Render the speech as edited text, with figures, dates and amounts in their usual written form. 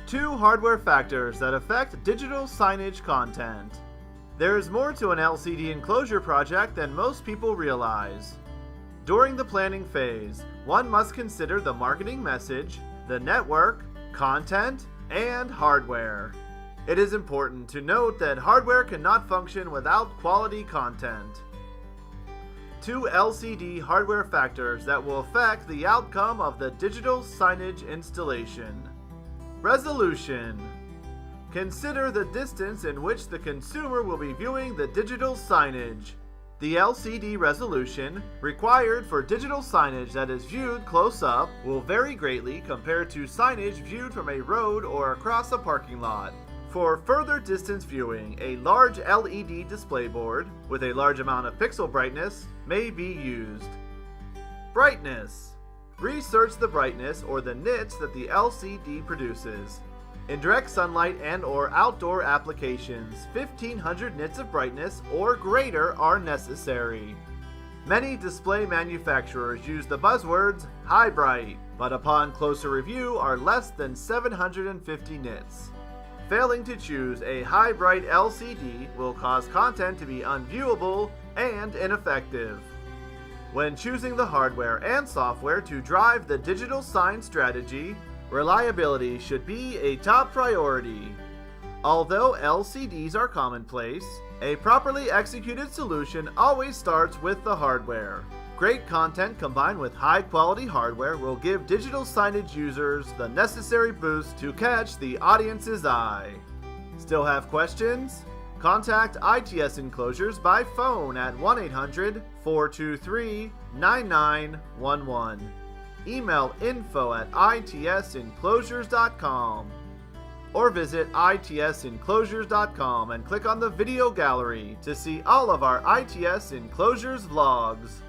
2 hardware factors that affect digital signage content. There is more to an LCD enclosure project than most people realize. During the planning phase, one must consider the marketing message, the network, content, and hardware. It is important to note that hardware cannot function without quality content. 2 LCD hardware factors that will affect the outcome of the digital signage installation. Resolution. Consider the distance in which the consumer will be viewing the digital signage. The LCD resolution required for digital signage that is viewed close up will vary greatly compared to signage viewed from a road or across a parking lot. For further distance viewing, a large LED display board with a large amount of pixel brightness may be used. Brightness. Research the brightness or the nits that the LCD produces. In direct sunlight and/or outdoor applications, 1500 nits of brightness or greater are necessary. Many display manufacturers use the buzzwords high bright, but upon closer review are less than 750 nits. Failing to choose a high bright LCD will cause content to be unviewable and ineffective. When choosing the hardware and software to drive the digital sign strategy, reliability should be a top priority. Although LCDs are commonplace, a properly executed solution always starts with the hardware. Great content combined with high-quality hardware will give digital signage users the necessary boost to catch the audience's eye. Still have questions? Contact ITS Enclosures by phone at 1-800-423-9911. Email info@itsenclosures.com or visit itsenclosures.com and click on the video gallery to see all of our ITS Enclosures vlogs.